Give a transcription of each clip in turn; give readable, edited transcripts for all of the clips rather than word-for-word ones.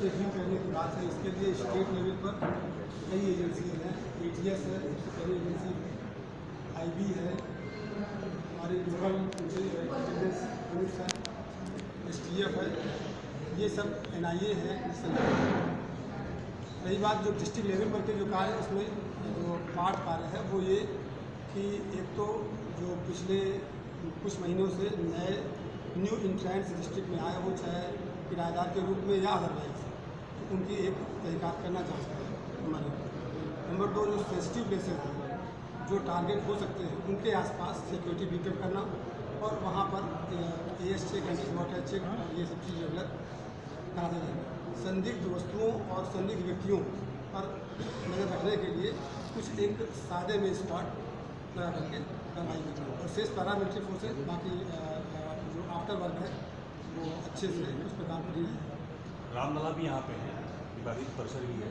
Review करने की बात है, इसके लिए स्टेट लेवल पर कई एजेंसी हैं। ATS है, सबसे बड़ी एजेंसी, IB है, हमारी लोकल इंटेलिजेंस यूनिट्स हैं, STF है, ये सब NIA है। रही बात जो डिस्ट्रिक्ट लेवल पर के जो कार्य है, उसमें जो पार्ट कार्य है वो ये कि एक तो जो पिछले कुछ महीनों से नए न्यू इंट्रेंट्स डिस्ट्रिक्ट में आए, वो चाहे किराएदार के रूप में या अदरवाइज, तो उनकी एक तहकीकात करना चाहते हैं हमारे। नंबर 2, जो सेंसिटिव प्लेसेस हैं, जो टारगेट हो सकते हैं, उनके आसपास सिक्योरिटी बीटअप करना और वहाँ पर AS check, anti water check, ये सब चीज़ रेगुलर कराते रहेंगे। संदिग्ध वस्तुओं और संदिग्ध व्यक्तियों पर नजर रखने के लिए कुछ एक सादे में स्क्वाड लगा करके कार्रवाई करना और शेष पैरामिलिट्री फोर्सेज बाकी जो आफ्टर वर्क है वो अच्छे से उस पर काम करिए। रामलला भी यहाँ पे है, विवादित परिसर भी है,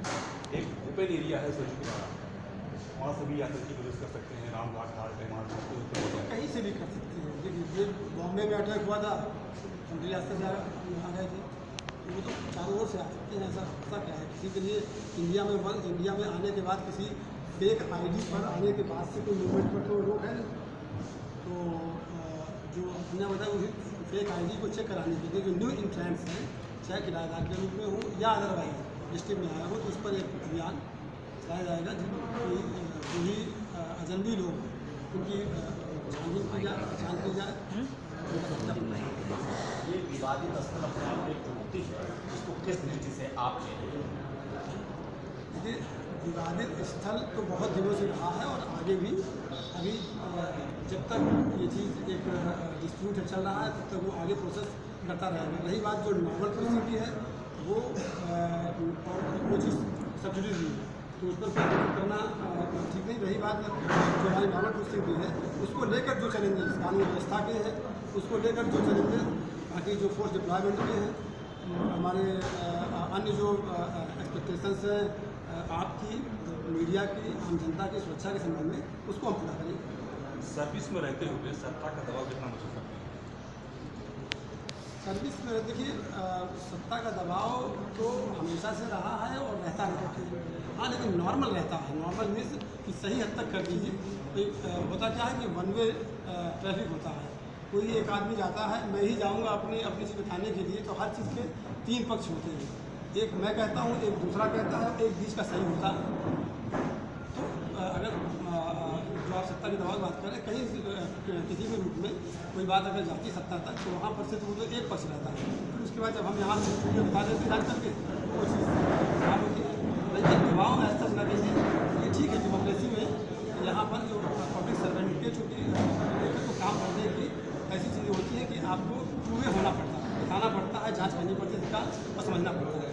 एक ओपन एरिया है सरजू किनारा, वहाँ से भी आकर के प्रवेश कर सकते हैं। रामघाट घाट है, कहीं से भी कर सकते हैं। देखिए, ये बॉम्बे में अटैक हुआ था, रियासत आ गए थे, वो तो चारों ओर से आ सकते हैं। ऐसा क्या है, किसी के लिए इंडिया में आने के बाद किसी फेक ID पर आने के बाद से कोई मूवमेंट पर तो रोक है नहीं। तो जो हमने बताया उसी फेक ID को चेक कराने के लिए जो न्यू इंट्रेंट्स हैं, चाहे किराएदार के रूप में हो या अदरवाइज डिस्ट्रिक्ट में आया हो, तो उस पर एक अभियान चलाया जाएगा जिनकी जो भी अजनबी लोग उनकी छानबीन की जाए, पहचान की जाए। ये विवादित स्थल अपने आप में चुनौती है, इसको किस दृष्टि से आप देखिए, विवादित स्थल तो बहुत दिनों से रहा है और आगे भी अभी जब तक ये चीज़ एक डिस्प्यूट चल रहा है तब तक वो आगे प्रोसेस करता रहेगा। रही बात जो नॉर्मल परिस्थिति है वो और वो चीज़ सब्सिडीज भी है, तो उस पर कोई करना ठीक नहीं। रही बात जो हमारी नॉर्मल परिस्थिति है उसको लेकर जो चैलेंजेस कानून व्यवस्था के हैं, उसको लेकर जो चैलेंजेस बाकी जो फोर्स डिप्लॉयमेंट के हैं, हमारे अन्य जो एक्सपेक्टेशंस हैं आपकी, मीडिया की, आम जनता की सुरक्षा के संबंध में, उसको हम पूरा करेंगे। सर्विस में रहते हुए सत्ता का दबाव कितना महसूस करते हैं? सर्विस में देखिए, सत्ता का दबाव तो हमेशा से रहा है और रहता है। हाँ, लेकिन नॉर्मल रहता है। नॉर्मल मीन्स कि सही हद तक कर दीजिए। होता क्या है कि वन वे ट्रैफिक होता है, कोई एक आदमी जाता है, मैं ही जाऊंगा अपनी चीज़ उठाने के लिए, तो हर चीज़ के 3 पक्ष होते हैं। एक मैं कहता हूँ, एक दूसरा कहता है, एक बीच का सही होता है। तो अगर जो आप सत्ता के दबाव की बात करें, कहीं किसी भी रूप में कोई बात अगर जाती सत्ता तक, तो वहाँ पर से तो वो तो एक पक्ष रहता है। फिर उसके बाद जब हम यहाँ से वीडियो दिखा देते जान करके, तो वो चीज़ खराब होती है। लेकिन दबाव ऐसा लगेगी, ये ठीक है, डेमोक्रेसी में यहाँ पर जो पब्लिक सर्वेंट के चूँकि तो काम करने की ऐसी चीज़ें होती हैं कि आपको प्रूवे होना पड़ता है, बताना पड़ता है, जांच करनी पड़ती है, इसका और समझना पड़ता है।